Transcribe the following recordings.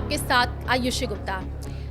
आपके साथ आयुषी गुप्ता।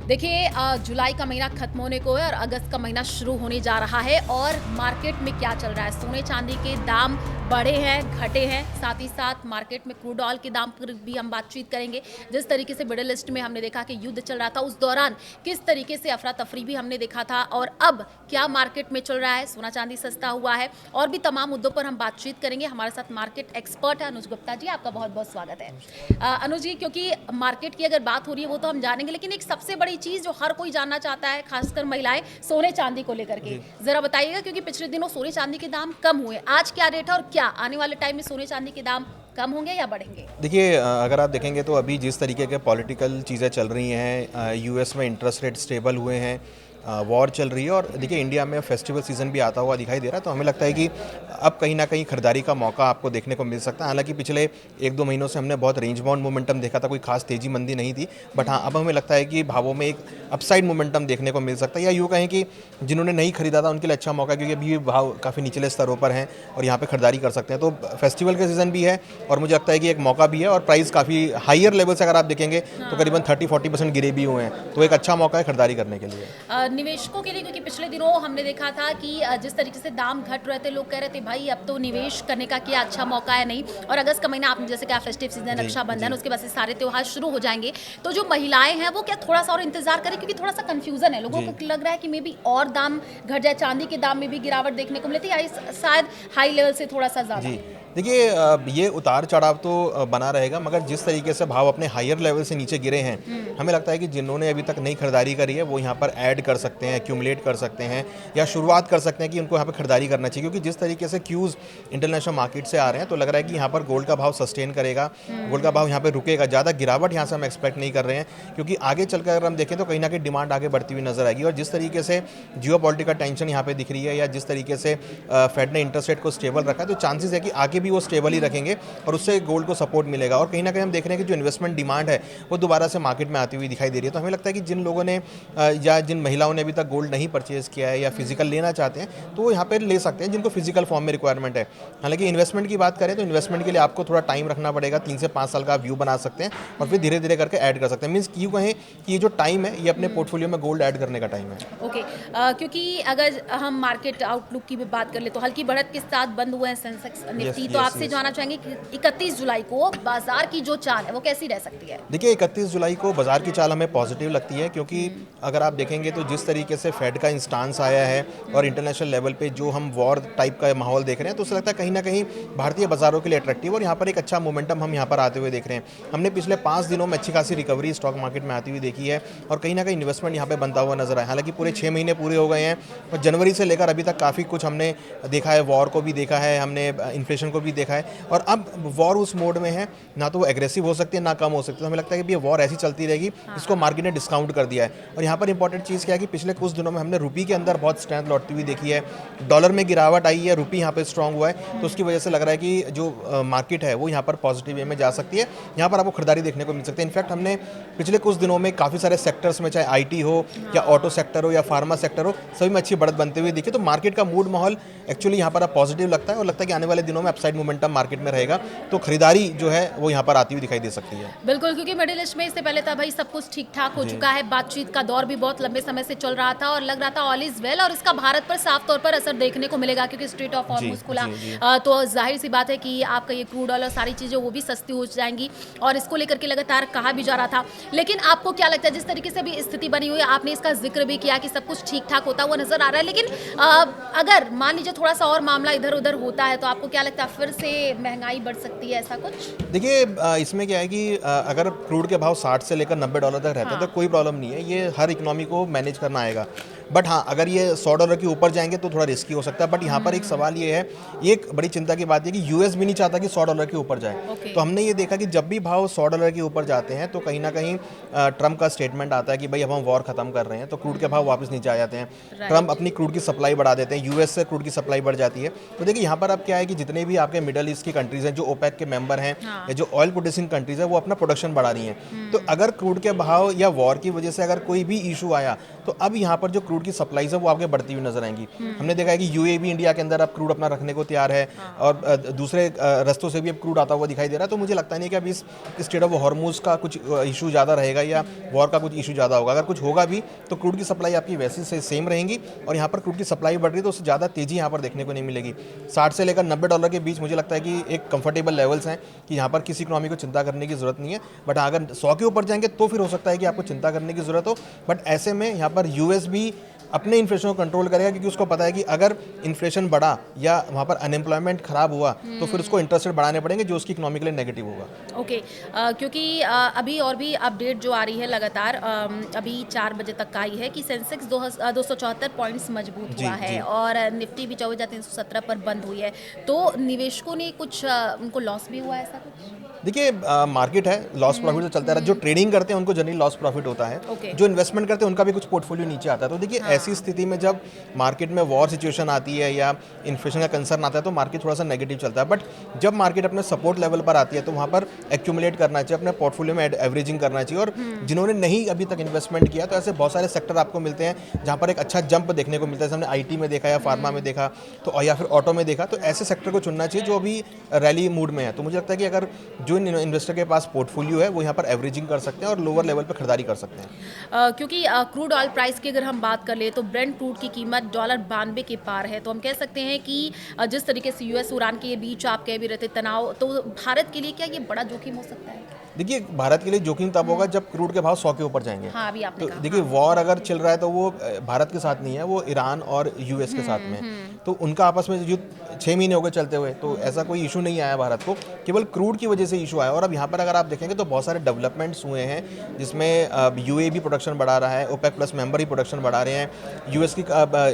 देखिए जुलाई का महीना खत्म होने को है और अगस्त का महीना शुरू होने जा रहा है और मार्केट में क्या चल रहा है। सोने चांदी के दाम बढ़े हैं, घटे हैं, साथ ही साथ मार्केट में क्रूड ऑयल के दाम पर भी हम बातचीत करेंगे। जिस तरीके से मिडिल ईस्ट में हमने देखा कि युद्ध चल रहा था, उस दौरान किस तरीके से अफरा तफरी भी हमने देखा था और अब क्या मार्केट में चल रहा है, सोना चांदी सस्ता हुआ है और भी तमाम मुद्दों पर हम बातचीत करेंगे। हमारे साथ मार्केट एक्सपर्ट है अनुज गुप्ता जी, आपका बहुत बहुत स्वागत है। अनुज जी, क्योंकि मार्केट की अगर बात हो रही है वो तो हम जानेंगे, लेकिन एक सबसे बड़ी चीज जो हर कोई जानना चाहता है, खासकर महिलाएं, सोने चांदी को लेकर के जरा बताइएगा, क्योंकि पिछले दिनों सोने चांदी के दाम कम हुए, आज क्या रेट है और क्या आने वाले टाइम में सोने चांदी के दाम कम होंगे या बढ़ेंगे? देखिए, अगर आप देखेंगे तो अभी जिस तरीके के पॉलिटिकल चीज़ें चल रही हैं, यूएस में इंटरेस्ट रेट स्टेबल हुए हैं, वॉर चल रही है और देखिए इंडिया में फेस्टिवल सीज़न भी आता हुआ दिखाई दे रहा है, तो हमें लगता है कि अब कहीं ना कहीं खरीदारी का मौका आपको देखने को मिल सकता है। हालांकि पिछले 1-2 महीनों से हमने बहुत रेंज बाउंड मोमेंटम देखा था, कोई खास तेज़ी मंदी नहीं थी, बट हाँ अब हमें लगता है कि भावों में एक अपसाइड मोमेंटम देखने को मिल सकता है, या यूँ कहें कि जिन्होंने नहीं खरीदा था उनके लिए अच्छा मौका है, क्योंकि अभी भाव काफ़ी निचले स्तरों पर हैं और यहाँ पे खरीदारी कर सकते हैं। तो फेस्टिवल का सीज़न भी है और मुझे लगता है कि एक मौका भी है और प्राइस काफ़ी हायर लेवल से अगर आप देखेंगे तो करीबन 30-40% गिरे भी हुए हैं, तो एक अच्छा मौका है खरीदारी करने के लिए। निवेशकों के लिए, क्योंकि पिछले दिनों हमने देखा था कि जिस तरीके से दाम घट रहे थे, लोग कह रहे थे भाई अब तो निवेश करने का क्या अच्छा मौका है नहीं। और अगस्त का महीना आपने जैसे कहा फेस्टिव सीजन, रक्षाबंधन, उसके बाद से सारे त्योहार शुरू हो जाएंगे, तो जो महिलाएं हैं वो क्या थोड़ा सा और इंतजार करें, क्योंकि थोड़ा सा कंफ्यूजन है, लोगों को लग रहा है कि मे बी और दाम घट जाए, चांदी के दाम में भी गिरावट देखने को मिलती है, शायद हाई लेवल से थोड़ा सा ज्यादा। देखिए, ये उतार चढ़ाव तो बना रहेगा, मगर जिस तरीके से भाव अपने हायर लेवल से नीचे गिरे हैं, हमें लगता है कि जिन्होंने अभी तक नई खरीदारी करी है वो यहाँ पर ऐड कर सकते हैं, एक्यूमुलेट कर सकते हैं या शुरुआत कर सकते हैं कि उनको यहाँ पर खरीदारी करना चाहिए, क्योंकि जिस तरीके से क्यूज़ इंटरनेशनल मार्केट से आ रहे हैं तो लग रहा है कि यहाँ पर गोल्ड का भाव सस्टेन करेगा, गोल्ड का भाव यहाँ पर रुकेगा, ज़्यादा गिरावट यहाँ से हम एक्सपेक्ट नहीं कर रहे हैं, क्योंकि आगे चलकर अगर हम देखें तो कहीं ना कहीं डिमांड आगे बढ़ती हुई नजर आएगी। और जिस तरीके से जियो पॉलिटिकल टेंशन यहाँ पर दिख रही है या जिस तरीके से फेड ने इंटरेस्ट रेट को स्टेबल रखा है, तो चांसेस है कि आगे भी वो स्टेबल ही रखेंगे और उससे गोल्ड को सपोर्ट मिलेगा। और कहीं ना कहीं हम देख रहे हैं कि जो इन्वेस्टमेंट डिमांड है वो दोबारा से मार्केट में आती हुई दिखाई दे रही है। तो हमें लगता है कि जिन लोगों ने या जिन महिलाओं ने अभी तक गोल्ड नहीं परचेज किया है या फिजिकल लेना चाहते हैं तो वो यहाँ पे ले सकते हैं, जिनको फिजिकल फॉर्म में रिक्वायरमेंट है। हालांकि इन्वेस्टमेंट की बात करें तो इन्वेस्टमेंट के लिए आपको थोड़ा टाइम रखना पड़ेगा, 3 से 5 साल का व्यू बना सकते हैं और फिर धीरे धीरे करके ऐड कर सकते हैं। मीन्स यूँ कहें कि ये जो टाइम है ये अपने पोर्टफोलियो में गोल्ड ऐड करने का टाइम है। ओके, क्योंकि अगर हम मार्केट आउटलुक की भी बात कर ले तो हल्की बढ़त के साथ बंद हुए हैं सेंसेक्स निफ्टी, तो आपसे जानना चाहेंगे कि 31 जुलाई को बाजार की जो चाल है वो कैसी रह सकती है? देखिए, 31 जुलाई को बाजार की चाल हमें पॉजिटिव लगती है, क्योंकि अगर आप देखेंगे तो जिस तरीके से फेड का इंस्टांस आया है और इंटरनेशनल लेवल पे जो हम वॉर टाइप का माहौल देख रहे हैं, तो उससे लगता है कहीं ना कहीं भारतीय बाजारों के लिए अट्रैक्टिव और यहाँ पर एक अच्छा मोमेंटम हम यहाँ पर आते हुए देख रहे हैं। हमने पिछले 5 दिनों में अच्छी खासी रिकवरी स्टॉक मार्केट में आती हुई देखी है और कहीं ना कहीं इन्वेस्टमेंट यहाँ पे बनता हुआ नजर आया। हालांकि पूरे 6 महीने पूरे हो गए हैं और जनवरी से लेकर अभी तक काफ़ी कुछ हमने देखा है, वॉर को भी देखा है, हमने इन्फ्लेशन को भी देखा है और अब वॉर उस मोड में है, ना तो वो एग्रेसिव हो सकती है ना कम हो सकती है। तो हमें लगता है कि ये वॉर ऐसी चलती रहेगी, इसको मार्केट ने डिस्काउंट कर दिया है। और यहाँ पर इंपॉर्टेंट चीज़ क्या है कि पिछले कुछ दिनों में हमने रुपये के अंदर बहुत स्ट्रेंथ लौटती हुई देखी है, डॉलर में गिरावट आई है, रुपये यहाँ पर स्ट्रांग हुआ है, तो उसकी वजह से लग रहा है कि जो मार्केट है वो यहाँ पर पॉजिटिव वे में जा सकती है। यहाँ पर आपको खरीदारी देखने को मिल सकती है। इनफैक्ट हमने पिछले कुछ दिनों में काफ़ी सारे सेक्टर्स में, चाहे IT हो या ऑटो सेक्टर हो या फार्मा सेक्टर हो, सभी में अच्छी बढ़त बनते हुए दिखे। तो मार्केट का मूड माहौल एक्चुअली यहाँ पर अब पॉजिटिव लगता है और लगता है कि आने वाले दिनों में अपसाइड मोमेंटम मार्केट में रहेगा, तो खरीदारी जो है वो यहाँ पर आती हुई दिखाई दे सकती है। बिल्कुल, क्योंकि मिडिल ईस्ट में इससे पहले था भाई सब कुछ ठीक ठाक हो चुका है, बातचीत का दौर भी बहुत लंबे समय से चल रहा था और लग रहा था ऑल इज वेल और इसका भारत पर साफ तौर पर असर देखने को मिलेगा, क्योंकि स्ट्रेट ऑफ हॉर्मुज खुला, तो जाहिर सी बात है कि आपका ये क्रूड ऑयल और सारी चीजें वो भी सस्ती हो जाएंगी और इसको लेकर के लगातार कहा भी जा रहा था। लेकिन आपको क्या लगता है, जिस तरीके से अभी स्थिति बनी हुई है, आपने इसका जिक्र भी किया कि सब कुछ ठीक ठाक होता हुआ नजर आ रहा है, लेकिन अगर मान लीजिए थोड़ा सा और मामला इधर उधर होता है तो आपको क्या लगता है फिर से महंगाई बढ़ सकती है, ऐसा कुछ? देखिए, इसमें क्या है कि अगर क्रूड के भाव 60 से लेकर $90 तक रहते हैं तो कोई प्रॉब्लम नहीं है, ये हर इकोनॉमी को मैनेज करना आएगा। बट हाँ, अगर ये $100 के ऊपर जाएंगे तो थोड़ा रिस्की हो सकता है। बट यहाँ पर एक सवाल ये है, ये एक बड़ी चिंता की बात है कि यूएस भी नहीं चाहता कि $100 के ऊपर जाए। तो हमने ये देखा कि जब भी भाव $100 के ऊपर जाते हैं तो कहीं ना कहीं ट्रम्प का स्टेटमेंट आता है कि भाई अब हम वॉर खत्म कर रहे हैं, तो क्रूड के भाव वापस नीचे आ जाते हैं। ट्रम्प अपनी क्रूड की सप्लाई बढ़ा देते हैं, यूएस से क्रूड की सप्लाई बढ़ जाती है। तो देखिए यहाँ पर अब क्या है कि जितने भी आपके मिडल ईस्ट की कंट्रीज हैं जो ओपेक के मेंबर हैं या जो ऑयल प्रोड्यूसिंग कंट्रीज है, वो अपना प्रोडक्शन बढ़ा रही हैं। तो अगर क्रूड के भाव या वॉर की वजह से अगर कोई भी इशू आया तो अब यहाँ पर जो क्रूड क्रूड की सप्लाईज है वो आगे बढ़ती हुई नजर आएंगी। हमने देखा है कि यूएई भी इंडिया के अंदर अब क्रूड अपना रखने को तैयार है और दूसरे रस्तों से भी अब क्रूड आता हुआ दिखाई दे रहा है। तो मुझे लगता नहीं कि अब इस स्ट्रेट ऑफ हॉर्मूज का कुछ इशू ज़्यादा रहेगा या वॉर का कुछ इशू ज़्यादा होगा। अगर कुछ होगा भी तो क्रूड की सप्लाई आपकी वैसे से सेम रहेंगी और यहाँ पर क्रूड की सप्लाई बढ़ रही है तो उससे ज़्यादा तेज़ी यहाँ पर देखने को नहीं मिलेगी। 60 से लेकर $90 के बीच मुझे लगता है कि एक कंफर्टेबल लेवल्स हैं कि यहाँ पर किसी इकोनॉमी को चिंता करने की ज़रूरत नहीं है। बट अगर 100 के ऊपर जाएंगे तो फिर हो सकता है कि आपको चिंता करने की ज़रूरत हो। बट ऐसे में यहाँ पर यूएस भी अपने इन्फ्लेशन को कंट्रोल करेगा क्योंकि उसको पता है कि अगर इन्फ्लेशन बढ़ा या वहाँ पर अनएम्प्लॉयमेंट खराब हुआ तो फिर उसको इंटरेस्ट रेट बढ़ाने पड़ेंगे जो उसकी इकोनॉमी के लिए नेगेटिव होगा। ओके, क्योंकि अभी और भी अपडेट जो आ रही है लगातार, अभी 4 बजे तक का आई है कि सेंसेक्स 274 पॉइंट्स मजबूत हुआ है और निफ्टी भी 24,317 पर बंद हुई है। तो निवेशकों ने कुछ उनको लॉस भी हुआ है, ऐसा कुछ? देखिए मार्केट है, लॉस प्रॉफिट तो चलता रहा। जो ट्रेडिंग करते हैं उनको जनरली लॉस प्रॉफिट होता है। जो इन्वेस्टमेंट करते हैं उनका भी कुछ पोर्टफोलियो नीचे आता है। तो देखिए ऐसी स्थिति में जब मार्केट में वॉर सिचुएशन आती है या इन्फ्लेशन का कंसर्न आता है तो मार्केट थोड़ा सा नेगेटिव चलता है। बट जब मार्केट अपने सपोर्ट लेवल पर आती है तो वहाँ पर एक्यूमुलेट करना चाहिए, अपने पोर्टफोलियो में एवरेजिंग करना चाहिए। और जिन्होंने नहीं अभी तक इन्वेस्टमेंट किया तो ऐसे बहुत सारे सेक्टर आपको मिलते हैं जहाँ पर एक अच्छा जंप देखने को मिलता है। हमने आईटी में देखा या फार्मा में देखा तो या फिर ऑटो में देखा। तो ऐसे सेक्टर को चुनना चाहिए जो अभी रैली मूड में है। तो मुझे लगता है कि अगर जो इन्वेस्टर के पास पोर्टफोलियो है वो यहाँ पर एवरेजिंग कर सकते हैं और लोअर लेवल पर खरीदारी कर सकते हैं। क्योंकि क्रूड ऑयल प्राइस की अगर हम बात कर ले तो ब्रेंट क्रूड की कीमत $92 के पार है। तो हम कह सकते हैं कि जिस तरीके से यूएस ईरान के बीच आप कह भी रहते तनाव, तो भारत के लिए क्या ये बड़ा जोखिम हो सकता है? देखिए भारत के लिए जोखिम तब होगा जब क्रूड के भाव 100 के ऊपर जाएंगे। हाँ, अभी आपने तो कहा, देखिए वॉर अगर चल रहा है तो वो भारत के साथ नहीं है, वो ईरान और यूएस के साथ में। तो उनका आपस में युद्ध 6 महीने हो गए चलते हुए, तो ऐसा कोई इशू नहीं आया भारत को, केवल क्रूड की वजह से इशू आया। और अब यहाँ पर अगर आप देखेंगे तो बहुत सारे डेवलपमेंट्स हुए हैं जिसमें यूएई भी प्रोडक्शन बढ़ा रहा है, ओपेक प्लस मेंबर ही प्रोडक्शन बढ़ा रहे हैं। यूएस की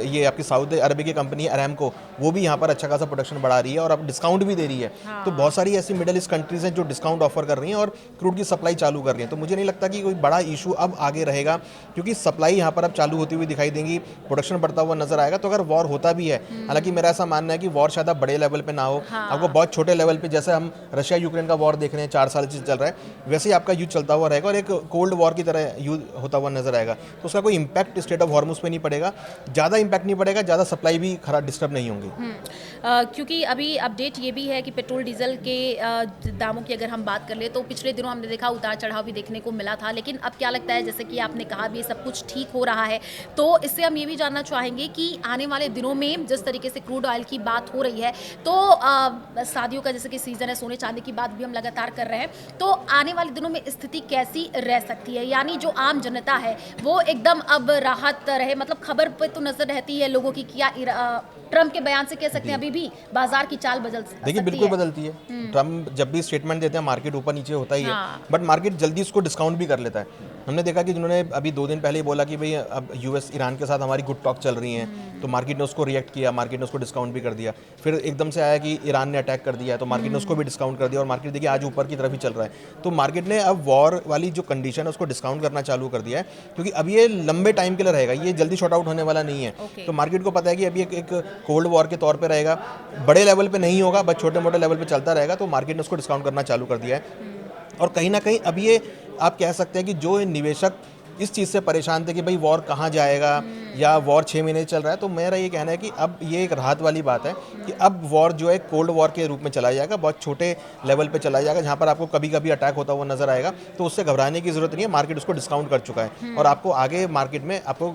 ये आपकी सऊदी अरब की कंपनी अरामको वो भी यहाँ पर अच्छा खासा प्रोडक्शन बढ़ा रही है और अब डिस्काउंट भी दे रही है। तो बहुत सारी ऐसी मिडिल ईस्ट कंट्रीज हैं जो डिस्काउंट ऑफर कर रही हैं और क्रूड की सप्लाई चालू कर रही है। तो मुझे नहीं लगता कि कोई बड़ा इशू अब आगे रहेगा क्योंकि सप्लाई यहाँ पर अब चालू होती हुई दिखाई देंगी, प्रोडक्शन बढ़ता हुआ नजर आएगा। तो अगर वॉर होता भी है, हालांकि मेरा ऐसा मानना है कि वॉर शायद अब बड़े लेवल पे ना हो, आपको बहुत छोटे लेवल पे, जैसे हम रशिया यूक्रेन का वॉर देख रहे हैं 4 साल से चल रहा है, वैसे ही आपका युद्ध चलता हुआ रहेगा और एक कोल्ड वॉर की तरह युद्ध होता हुआ नजर आएगा। तो उसका कोई इंपैक्ट स्टेट ऑफ हॉर्मुज पे नहीं पड़ेगा, ज़्यादा इंपैक्ट नहीं पड़ेगा, ज़्यादा सप्लाई भी खराब डिस्टर्ब नहीं होंगी। क्योंकि अभी अपडेट ये भी है कि पेट्रोल डीजल के दामों की अगर हम बात कर ले तो पिछले दिनों हमने देखा उतार चढ़ाव भी देखने को मिला था, लेकिन अब क्या लगता है, जैसे कि आपने कहा भी सब कुछ ठीक हो रहा है, तो इससे हम ये भी जानना चाहेंगे कि आने वाले दिनों में जिस तरीके से क्रूड ऑयल की बात हो रही है तो शादियों का जैसे कि सीजन है, सोने चांदी की बात भी हम लगातार कर रहे हैं, तो आने वाले दिनों में स्थिति कैसी रह सकती है? यानी जो आम जनता है वो एकदम अब राहत रहे, मतलब खबर पे तो नजर रहती है लोगों की, क्या ट्रम्प के बयान से कह सकते हैं अभी भी बाजार की चाल बदल सकती है? देखिए बिल्कुल बदलती है। ट्रम्प जब भी स्टेटमेंट देते हैं मार्केट ऊपर नीचे होता ही है, बट मार्केट जल्दी उसको डिस्काउंट भी कर लेता है। हमने देखा कि जिन्होंने अभी 2 दिन पहले ही बोला कि भाई अब यूएस ईरान के साथ हमारी गुड टॉक चल रही हैं, तो मार्केट ने उसको रिएक्ट किया, मार्केट ने उसको डिस्काउंट भी कर दिया। फिर एकदम से आया कि ईरान ने अटैक कर दिया तो मार्केट ने उसको भी डिस्काउंट कर दिया और मार्केट देखिए आज ऊपर की तरफ ही चल रहा है। तो मार्केट ने अब वॉर वाली जो कंडीशन है उसको डिस्काउंट करना चालू कर दिया है क्योंकि अब ये लंबे टाइम के लिए रहेगा, ये जल्दी शॉर्ट आउट होने वाला नहीं है। तो मार्केट को पता है कि अभी एक कोल्ड वॉर के तौर पर रहेगा, बड़े लेवल पर नहीं होगा बट छोटे मोटे लेवल पर चलता रहेगा। तो मार्केट ने उसको डिस्काउंट करना चालू कर दिया है और कहीं ना कहीं अब ये आप कह सकते हैं कि जो निवेशक इस चीज़ से परेशान थे कि भाई वॉर कहाँ जाएगा या वॉर 6 महीने चल रहा है, तो मेरा ये कहना है कि अब ये एक राहत वाली बात है कि अब वॉर जो है कोल्ड वॉर के रूप में चला जाएगा, बहुत छोटे लेवल पे चला जाएगा जहाँ पर आपको कभी कभी अटैक होता हुआ नजर आएगा। तो उससे घबराने की जरूरत नहीं है, मार्केट उसको डिस्काउंट कर चुका है और आपको आगे मार्केट में आपको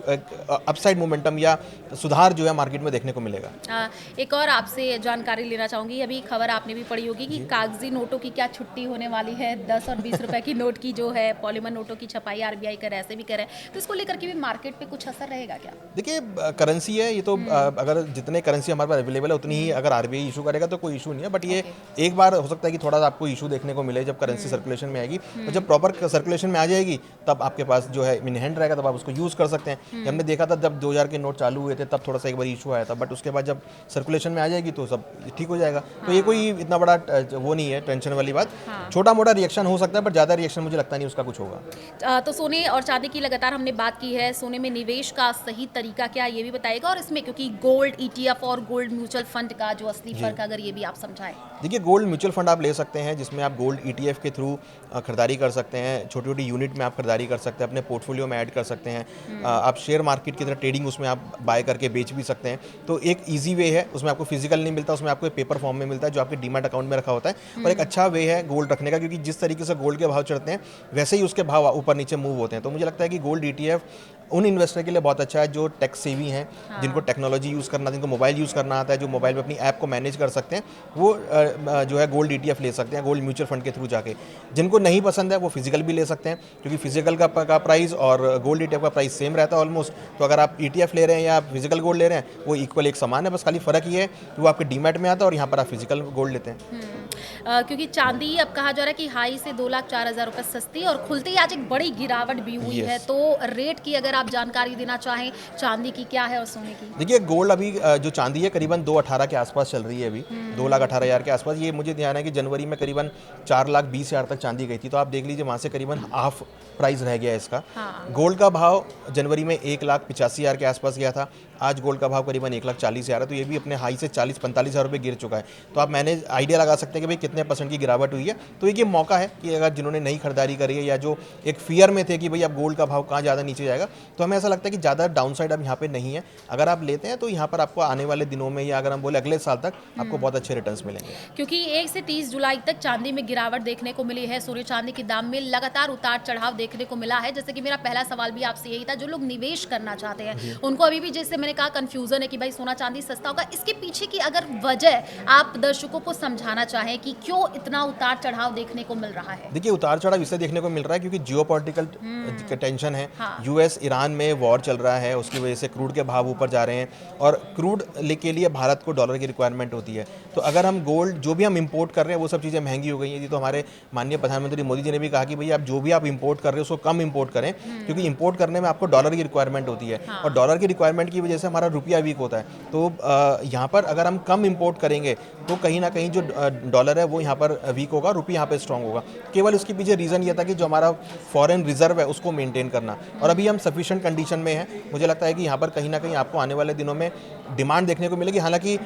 अपसाइड मोमेंटम या सुधार जो है मार्केट में देखने को मिलेगा। एक और आपसे जानकारी लेना चाहूँगी, अभी खबर आपने भी पढ़ी होगी कि कागजी नोटों की क्या छुट्टी होने वाली है। 10 और 20 रुपए की नोट की जो है पॉलीमर नोटों की छपाई आरबीआई कर ऐसे भी करे, तो इसको लेकर के भी मार्केट पे कुछ असर रहेगा क्या? देखिए करेंसी है ये, तो अगर जितने करेंसी हमारे पास अवेलेबल है उतनी ही अगर आरबीआई इशू करेगा तो कोई इशू नहीं है। बट ये एक बार हो सकता है कि थोड़ा सा आपको इशू देखने को मिले जब करेंसी सर्कुलेशन में आएगी, तो जब प्रॉपर सर्कुलेशन में आ जाएगी तब आपके पास जो है इन हैंड रहेगा, तब आप उसको यूज़ कर सकते हैं। हमने देखा था जब 2000 के नोट चालू हुए थे तब थोड़ा सा एक बार इशू आया था, बट उसके बाद जब सर्कुलेशन में आ जाएगी तो सब ठीक हो जाएगा। तो ये कोई इतना बड़ा वो नहीं है टेंशन वाली बात, छोटा मोटा रिएक्शन हो सकता है बट ज़्यादा रिएक्शन मुझे लगता नहीं उसका कुछ होगा। तो सोने और चांदी की लगातार हमने बात की है, सोने में निवेश का सही सही तरीका क्या है ये भी बताइएगा, और इसमें क्योंकि गोल्ड ईटीएफ और गोल्ड म्यूचुअल फंड का जो असली फर्क, अगर ये भी आप समझाएं। देखिए, गोल्ड म्यूचुअल फंड आप ले सकते हैं जिसमें आप गोल्ड ईटीएफ के थ्रू खरीदारी कर सकते हैं। छोटी-छोटी यूनिट में आप खरीदारी कर सकते हैं, अपने पोर्टफोलियो में ऐड कर सकते हैं। आप शेयर मार्केट की तरह ट्रेडिंग उसमें आप बाय करके बेच भी सकते हैं। तो एक ईज़ी वे है, उसमें आपको फिजिकल नहीं मिलता, उसमें आपको एक पेपर फॉर्म में मिलता है जो आपके डीमैट अकाउंट में रखा होता है। और एक अच्छा वे है गोल्ड रखने का, क्योंकि जिस तरीके से गोल्ड के भाव चढ़ते हैं वैसे ही उसके भाव ऊपर नीचे मूव होते हैं। तो मुझे लगता है कि गोल्ड ईटीएफ उन इन्वेस्टर के लिए बहुत अच्छा है जो टेक सेवी हैं, जिनको टेक्नोलॉजी यूज़ करना, जिनको मोबाइल यूज़ करना आता है, जो मोबाइल में अपनी ऐप को मैनेज कर सकते हैं, वो जो है गोल्ड ईटीएफ ले सकते हैं गोल्ड म्यूचुअल फंड के थ्रू जाके। जिनको नहीं पसंद है वो फिजिकल भी ले सकते हैं, क्योंकि फिजिकल का प्राइस और गोल्ड ईटीएफ का प्राइस सेम रहता है ऑलमोस्ट। तो अगर आप ईटीएफ ले रहे हैं या आप फिजिकल गोल्ड ले रहे हैं, वो इक्वल एक समान है, बस खाली फ़र्क ये है कि वो आपके डीमैट में आता है और यहाँ पर आप फिजिकल गोल्ड लेते हैं। क्योंकि चांदी अब कहा जा रहा है कि हाई से 2,04,000 रुपये सस्ती, और खुलते ही आज एक बड़ी गिरावट भी हुई है। तो रेट की अगर आप जानकारी देना चाहें चांदी की क्या है और सोने की? देखिए, गोल्ड अभी जो चांदी है करीबन 2,18 के आसपास चल रही है अभी, 2,18,000 के आसपास। ये मुझे ध्यान है कि जनवरी में करीबन 4,20,000 तक चांदी गई थी। तो आप देख लीजिए वहाँ से करीबन हाफ प्राइस रह गया है इसका। गोल्ड का भाव जनवरी में 1,85,000 के आसपास गया था, आज गोल्ड का भाव करीबन 1,40,000 है। तो ये भी अपने हाई से 40-45,000 रुपये गिर चुका है। तो आप मैंने आइडिया लगा सकते हैं कि भाई कितने % की गिरावट हुई है। तो एक ये मौका है कि अगर जिन्होंने नई खरीदारी करी है या जो एक फियर में थे कि भाई अब गोल्ड का भाव कहाँ ज़्यादा नीचे जाएगा, तो हमें ऐसा लगता है कि ज़्यादा डाउन साइड अब यहाँ पे नहीं है। अगर आप लेते हैं तो यहाँ पर आपको आने वाले दिनों में या अगर हम बोले अगले साल तक आपको बहुत अच्छे रिटर्न्स मिलेंगे। क्योंकि 1 से 30 जुलाई तक चांदी में गिरावट देखने को मिली है, सोने चांदी के दाम में लगातार उतार चढ़ाव देखने को मिला है। जैसे कि मेरा पहला सवाल भी आपसे यही था, जो लोग निवेश करना चाहते हैं उनको अभी भी, जैसे मैंने कहा, कंफ्यूजन है कि भाई सोना चांदी सस्ता होगा। इसके पीछे की अगर वजह आप दर्शकों को समझाना चाहें कि क्यों इतना उतार चढ़ाव देखने को मिल रहा है? देखिए, उतार चढ़ाव इससे देखने को मिल रहा है क्योंकि जियोपॉलिटिकल टेंशन है। यूएस ईरान में वॉर चल रहा है, उसकी वजह से क्रूड के भाव ऊपर जा रहे हैं और क्रूड के लिए भारत को डॉलर की रिक्वायरमेंट होती है। तो अगर हम गोल्ड जो भी हम इंपोर्ट कर रहे हैं वो सब चीज़ें महंगी हो गई हैं। ये तो हमारे माननीय प्रधानमंत्री मोदी जी ने भी कहा कि भैया आप जो भी आप इंपोर्ट कर रहे हो उसको कम इंपोर्ट करें, क्योंकि इंपोर्ट करने में आपको डॉलर की रिक्वायरमेंट होती है और डॉलर की रिक्वायरमेंट की वजह से हमारा रुपया वीक होता है। तो यहाँ पर अगर हम कम इंपोर्ट करेंगे तो कहीं ना कहीं जो डॉलर है वो यहाँ पर वीक होगा, रुपया यहाँ पर स्ट्रॉन्ग होगा। केवल उसके पीछे रीज़न ये था कि जो हमारा फॉरेन रिजर्व है उसको मेंटेन करना, और अभी हम सफिशिएंट कंडीशन में हैं। मुझे लगता है कि यहाँ पर कहीं ना कहीं आपको आने वाले दिनों में डिमांड देखने को मिलेगी। हालांकि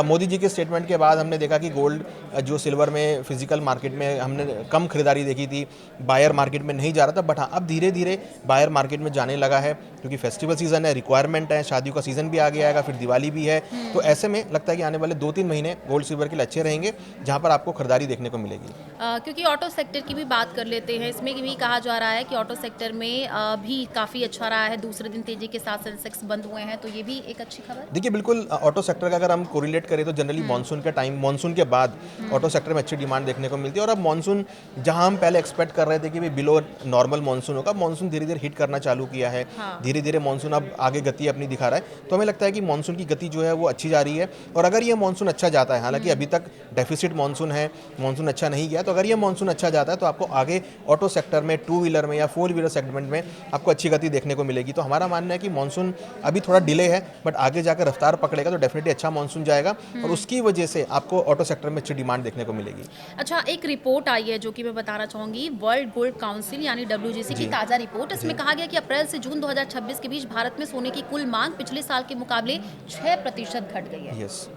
मोदी जी के स्टेटमेंट के बाद हमने देखा कि गोल्ड जो सिल्वर में फिजिकल मार्केट में हमने कम खरीदारी देखी थी, बायर मार्केट में नहीं जा रहा था, बट हाँ अब धीरे धीरे बायर मार्केट में जाने लगा है, क्योंकि फेस्टिवल सीजन है, रिक्वायरमेंट है, शादियों का सीजन भी आ गया है, फिर दिवाली भी है। तो ऐसे में लगता है कि आने वाले 2-3 महीने गोल्ड सिल्वर के लिए अच्छे रहेंगे, जहाँ पर आपको खरीदारी देखने को मिलेगी। क्योंकि ऑटो सेक्टर की भी बात कर लेते हैं, इसमें भी कहा जा रहा है कि ऑटो सेक्टर में भी काफ़ी अच्छा रहा है, दूसरे दिन तेजी के साथ सेंसेक्स बंद हुए हैं, तो ये भी एक अच्छी खबर। देखिए, बिल्कुल ऑटो सेक्टर का अगर हम कोरिलेट करें तो जनरली मानसून के टाइम, मानसून के बाद ऑटो सेक्टर में अच्छी डिमांड देखने को मिलती है। और अब मानसून जहां हम पहले एक्सपेक्ट कर रहे थे कि भाई बिलो नॉर्मल मानसून होगा, मानसून धीरे धीरे हिट करना चालू किया है। धीरे धीरे मानसून अब आगे गति अपनी दिखा रहा है। तो हमें लगता है कि मानसून की गति जो है वो अच्छी जा रही है। और अगर ये मानसून अच्छा जाता है, हालांकि अभी तक डेफिसिट मानसून है, मानसून अच्छा नहीं गया, तो अगर ये मानसून अच्छा जाता है तो आपको आगे ऑटो सेक्टर में, 2 व्हीलर में या 4 व्हीलर सेगमेंट में आपको अच्छी गति देखने को मिलेगी। तो हमारा मानना है कि मानसून अभी थोड़ा डिले है, बट आगे जाकर रफ्तार पकड़ेगा तो डेफिनेटली अच्छा मानसून जाएगा और उसकी वजह से आपको ऑटो सेक्टर में अच्छी डिमांड देखने को मिलेगी। अच्छा, एक रिपोर्ट आई है जो कि मैं बताना चाहूंगी, वर्ल्ड गोल्ड काउंसिल यानी WGC की ताज़ा रिपोर्ट। इसमें कहा गया कि अप्रैल से जून 2026 के बीच भारत में सोने की कुल मांग पिछले साल के मुकाबले 6% घट गई है। यस,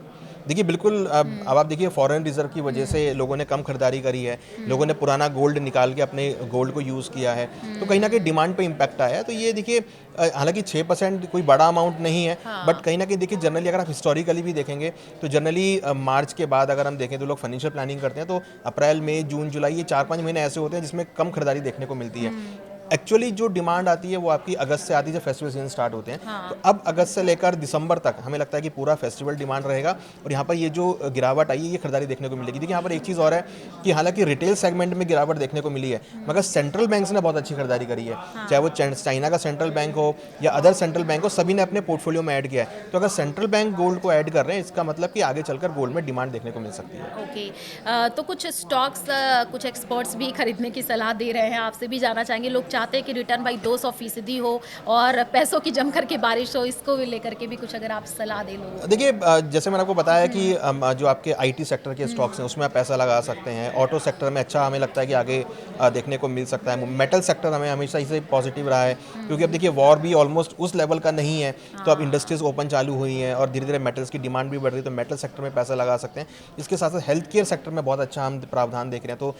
देखिए बिल्कुल। अब आप देखिए फॉरेन रिजर्व की वजह से लोगों ने कम खरीदारी करी है, लोगों ने पुराना गोल्ड निकाल के अपने गोल्ड को यूज़ किया है, तो कहीं ना कहीं डिमांड पे इम्पैक्ट आया है। तो ये देखिए, हालांकि 6% कोई बड़ा अमाउंट नहीं है, बट कहीं ना कहीं देखिए जनरली अगर आप हिस्टोरिकली भी देखेंगे तो जनरली मार्च के बाद अगर हम देखें तो लोग फाइनेंशियल प्लानिंग करते हैं, तो अप्रैल, मई, जून, जुलाई, ये 4-5 महीने ऐसे होते हैं जिसमें कम खरीदारी देखने को मिलती है। एक्चुअली जो डिमांड आती है वो आपकी अगस्त से आती है, जब फेस्टिवल सीजन स्टार्ट होते हैं। तो अब अगस्त से लेकर दिसंबर तक हमें लगता है कि पूरा फेस्टिवल डिमांड रहेगा और यहाँ पर ये जो गिरावट आई है ये खरीदारी देखने को मिलेगी। देखिए यहाँ पर एक चीज़ और है कि हालांकि रिटेल सेगमेंट में गिरावट देखने को मिली है, मगर सेंट्रल बैंक्स ने बहुत अच्छी खरीदारी करी है। चाहे वो चाइना का सेंट्रल बैंक हो या अदर सेंट्रल बैंक हो, सभी ने अपने पोर्टफोलियो में ऐड किया है। तो अगर सेंट्रल बैंक गोल्ड को ऐड कर रहे हैं, इसका मतलब कि आगे चलकर गोल्ड में डिमांड देखने को मिल सकती है। ओके, तो कुछ स्टॉक्स कुछ एक्सपर्ट्स भी खरीदने की सलाह दे रहे हैं, आपसे भी जानना चाहेंगे। लोग चाहते हैं कि रिटर्न भाई 200% हो और पैसों की जमकर के बारिश हो, इसको भी लेकर के भी कुछ अगर आप सलाह दे लोगों को। देखिए जैसे मैंने आपको बताया कि जो आपके आईटी सेक्टर के स्टॉक्स हैं उसमें आप पैसा लगा सकते हैं। ऑटो सेक्टर में अच्छा हमें लगता है कि आगे देखने को मिल सकता है। मेटल सेक्टर हमें हमेशा से पॉजिटिव रहा है, क्योंकि अब देखिए वॉर भी ऑलमोस्ट उस लेवल का नहीं है, तो अब इंडस्ट्रीज ओपन चालू हुई हैं और धीरे धीरे मेटल्स की डिमांड भी बढ़ रही है, तो मेटल सेक्टर में पैसा लगा सकते हैं। इसके साथ साथ हेल्थ केयर सेक्टर में बहुत अच्छा हम प्रावधान देख रहे हैं, तो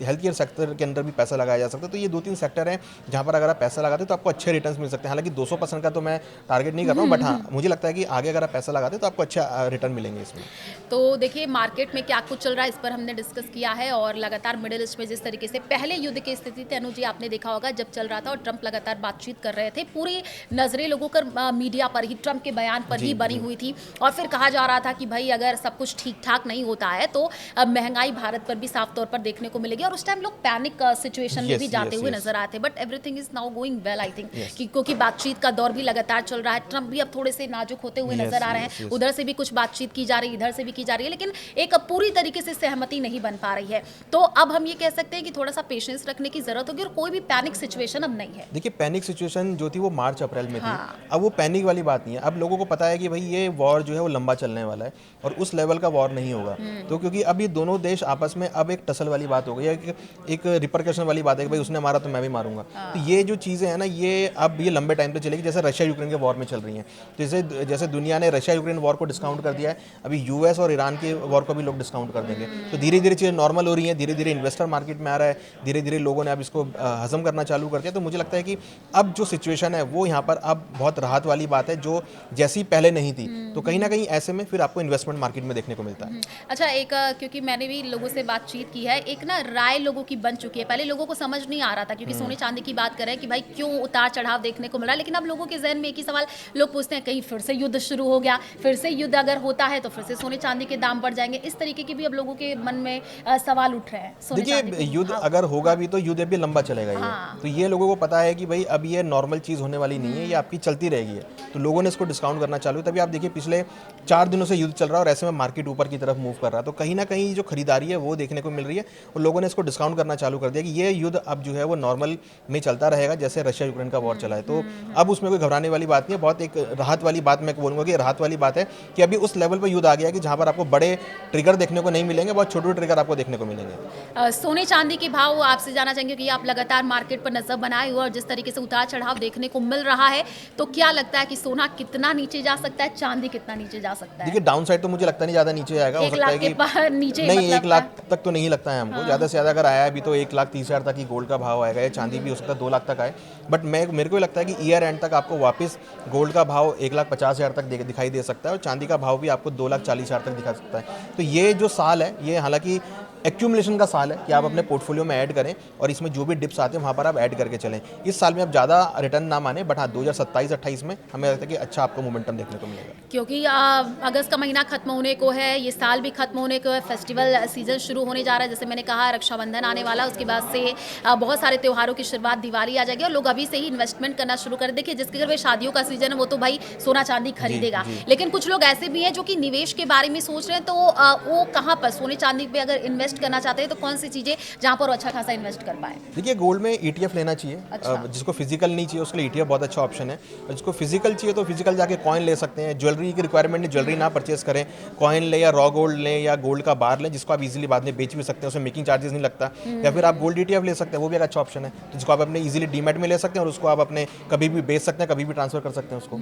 हेल्थ केयर सेक्टर के अंदर भी पैसा लगाया जा सकता है। तो ये 2-3 सेक्टर हैं जहाँ पर अगर आप पैसा लगाते हैं तो आपको अच्छे रिटर्न्स मिल सकते हैं। हालांकि 200% का तो मैं टारगेट नहीं कर रहा हूँ, बट हाँ मुझे लगता है कि आगे अगर आप पैसा लगाते हैं तो आपको अच्छा रिटर्न मिलेंगे इसमें। तो देखिए मार्केट में क्या कुछ चल रहा है इस पर हमने डिस्कस किया है और लगातार मिडिल ईस्ट में जिस तरीके से पहले युद्ध की स्थिति थी, अनुजी आपने देखा होगा जब चल रहा था और ट्रंप लगातार बातचीत कर रहे थे, पूरी नजरें लोगों का मीडिया पर ही, ट्रंप के बयान पर ही बनी हुई थी और फिर कहा जा रहा था कि भाई अगर सब कुछ ठीक ठाक नहीं होता है तो महंगाई भारत पर भी साफ तौर पर देखने को मिलेगी और उस टाइम लोग पैनिक सिचुएशन में भी जाते हुए नजर आते हैं। But everything is now going well I think, क्योंकि बातचीत का दौर भी लगातार चल रहा है। ट्रंप भी अब थोड़े से नाजुक होते हुए नजर आ रहे हैं, उधर से भी कुछ बातचीत की जा रही है, इधर से भी की जा रही है, लेकिन एक पूरी तरीके से सहमति नहीं बन पा रही है। तो अब हम ये कह सकते हैं कि थोड़ा सा पेशेंस रखने की जरूरत होगी और कोई भी पैनिक सिचुएशन अब नहीं है। देखिए पैनिक सिचुएशन जो थी वो मार्च अप्रैल में थी, अब वो पैनिक वाली बात नहीं है। अब लोगों को पता है कि भाई ये वॉर जो है वो लंबा चलने वाला है और उस लेवल का वॉर नहीं होगा। तो क्योंकि अब ये दोनों देश आपस में अब एक टसल वाली बात हो गई है, एक रिपरकशन वाली बात है कि भाई उसने मारा तो मैं भी मारूंगा। तो ये जो चीज़ें हैं ना, ये अब ये लंबे टाइम तक चलेगी, जैसे रशिया यूक्रेन के वॉर में चल रही हैं। जैसे जैसे दुनिया ने रशिया यूक्रेन वॉर को डिस्काउंट कर दिया है, अभी यूएस और ईरान के वॉर को भी लोग डिस्काउंट कर देंगे। तो धीरे धीरे चीज़ें नॉर्मल हो रही हैं, धीरे धीरे इन्वेस्टर मार्केट में आ रहा है, धीरे धीरे लोगों ने अब इसको हजम करना चालू कर दिया। तो मुझे लगता है कि अब जो सिचुएशन है वो यहाँ पर अब बहुत राहत वाली बात है, जो जैसी पहले नहीं थी। तो कहीं ना कहीं ऐसे में फिर आपको इन्वेस्टमेंट मार्केट में देखने को मिलता है। अच्छा, एक क्योंकि मैंने भी लोगों से बातचीत की है, एक ना राय लोगों की बन चुकी है। पहले लोगों को समझ नहीं आ रहा था, क्योंकि सोने चांदी की बात करें कि भाई क्यों उतार चढ़ाव देखने को मिल रहा है, लेकिन अब लोगों के जहन में एक ही सवाल लोग पूछते हैं, कहीं फिर से युद्ध शुरू हो गया, फिर से युद्ध अगर होता है तो फिर से सोने चांदी के दाम बढ़ जाएंगे। इस तरीके की भी अब लोगों के मन में सवाल उठ रहे हैं। देखिए युद्ध अगर होगा भी तो युद्ध भी लंबा चलेगा ये, तो ये लोगों को पता है कि भाई अब ये नॉर्मल चीज़ होने वाली नहीं है, ये आपकी चलती रहेगी है। तो लोगों ने इसको डिस्काउंट करना चालू, तभी आप देखिए पिछले 4 दिनों से युद्ध चल रहा है और ऐसे में मार्केट ऊपर की तरफ मूव कर रहा है। तो कहीं ना कहीं जो खरीदारी है वो देखने को मिल रही है और लोगों ने इसको डिस्काउंट करना चालू कर दिया कि ये युद्ध अब जो है वो नॉर्मल में चलता रहेगा, जैसे रशिया यूक्रेन का वॉर चला है। तो अब उसमें कोई घबराने वाली बात नहीं है। बहुत एक राहत वाली बात मैं बोलूँगा कि राहत वाली बात है कि अभी उस लेवल पर युद्ध आ गया कि जहाँ पर आपको बड़े ट्रिगर देखने को नहीं मिलेंगे, बहुत छोटे ट्रिगर आपको देखने को मिलेंगे। सोने चांदी के भाव आपसे जाना चाहेंगे कि आप लगातार मार्केट पर नजर बनाए हुए और जिस तरीके से उतार चढ़ाव देखने को मिल रहा है, तो क्या लगता है कि सोना कितना नीचे जा सकता है, चांदी कितना नीचे जा सकता है? देखिए डाउन साइड तो मुझे लगता नहीं ज़्यादा नीचे आएगा। हो सकता है कि नीचे नहीं, मतलब 1 लाख तक तो नहीं लगता है हमको। ज़्यादा से ज़्यादा अगर आया भी तो 1,30,000 तक ही गोल्ड का भाव आएगा, या चांदी भी हो सकता है 2 लाख तक आए। बट मेरे को लगता है कि ईयर एंड तक आपको वापस गोल्ड का भाव 1,50,000 तक दिखाई दे सकता है और चांदी का भाव भी आपको 2,40,000 तक दिखा सकता है। तो ये जो साल है ये हालांकि एक्यूमुलेशन का साल है कि आप अपने पोर्टफोलियो में ऐड करें और इसमें जो भी डिप्स आते हैं वहाँ पर आप ऐड करके चलें। इस साल में आप ज़्यादा रिटर्न ना माने, बट हाँ 2027-28 में हमें लगता है कि अच्छा आपको मोमेंटम देखने को मिलेगा, क्योंकि अगस्त का महीना खत्म होने को है, ये साल भी खत्म होने को है, फेस्टिवल सीजन शुरू होने जा रहा है। जैसे मैंने कहा रक्षाबंधन आने वाला, उसके बाद से बहुत सारे त्योहारों की शुरुआत, दिवाली आ जाएगी और लोग अभी से ही इन्वेस्टमेंट करना शुरू कर। देखिए जिसके घर में शादियों का सीजन है वो तो भाई सोना चांदी खरीदेगा, लेकिन कुछ लोग ऐसे भी हैं जो कि निवेश के बारे में सोच रहे हैं। तो वो कहाँ पर सोने चांदी पे अगर इन्वेस्ट करना चाहते हैं तो कौन सी चीजें जहाँ पर अच्छा खासा इन्वेस्ट कर पाए? देखिए गोल्ड में ETF लेना चाहिए। अच्छा। जिसको फिजिकल नहीं चाहिए उसके लिए ETF बहुत अच्छा ऑप्शन है, और जिसको फिजिकल चाहिए तो फिजिकल जाके कॉइन ले सकते हैं। ज्वेलरी की रिक्वायरमेंट है, ज्वेलरी ना परचेस करें, कॉइन ले या रॉ गोल्ड लें या गोल्ड का बार लें, जिसको आप इजीली बाद में बेच भी सकते हैं, उसमें मेकिंग चार्जेस नहीं लगता। या फिर आप गोल्ड ETF ले सकते हैं, वो भी एक अच्छा ऑप्शन है, तो जिसको आप अपने इजीली डीमैट में ले सकते हैं और उसको आप अपने कभी भी बेच सकते हैं, कभी भी ट्रांसफर कर सकते हैं उसको।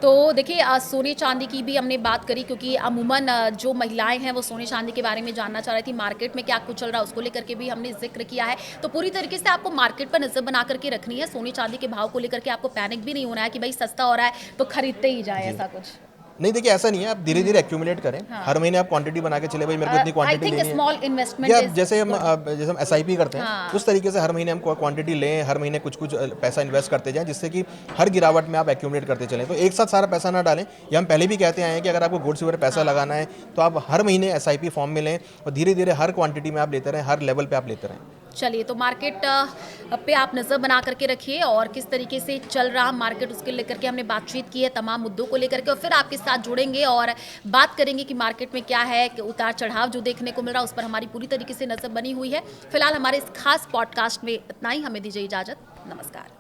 तो देखिए सोने चांदी की भी हमने बात करी, क्योंकि अमूमन जो महिलाएं हैं वो सोने चांदी के बारे में जानना चाह रही थी, मार्केट में क्या कुछ चल रहा है उसको लेकर के भी हमने जिक्र किया है। तो पूरी तरीके से आपको मार्केट पर नजर बना करके रखनी है, सोने चांदी के भाव को लेकर के आपको पैनिक भी नहीं होना है कि भाई सस्ता हो रहा है तो खरीदते ही जाए, ऐसा कुछ नहीं। देखिए ऐसा नहीं है, आप धीरे धीरे एक्यूमुलेट करें। हर महीने आप क्वांटिटी बना के चले, भाई मेरे को इतनी क्वांटिटी लेनी है। स्मॉल इन्वेस्टमेंट या जैसे हम SIP करते हैं उस तरीके से हर महीने हम क्वांटिटी लें, हर महीने कुछ कुछ पैसा इन्वेस्ट करते जाएं, जिससे कि हर गिरावट में आप एक्यूमुलेट करते चलें। तो एक साथ सारा पैसा ना डालें। ये हम पहले भी कहते आए हैं कि अगर आपको गोल्ड सिल्वर पैसा लगाना है तो आप हर महीने SIP फॉर्म में लें और धीरे धीरे हर क्वांटिटी में आप लेते रहें, हर लेवल पे आप लेते रहें। चलिए, तो मार्केट पे आप नज़र बना करके रखिए और किस तरीके से चल रहा मार्केट उसके लेकर के हमने बातचीत की है तमाम मुद्दों को लेकर के, और फिर आपके साथ जुड़ेंगे और बात करेंगे कि मार्केट में क्या है, कि उतार चढ़ाव जो देखने को मिल रहा है उस पर हमारी पूरी तरीके से नज़र बनी हुई है। फिलहाल हमारे इस खास पॉडकास्ट में इतना ही, हमें दीजिए इजाज़त। नमस्कार।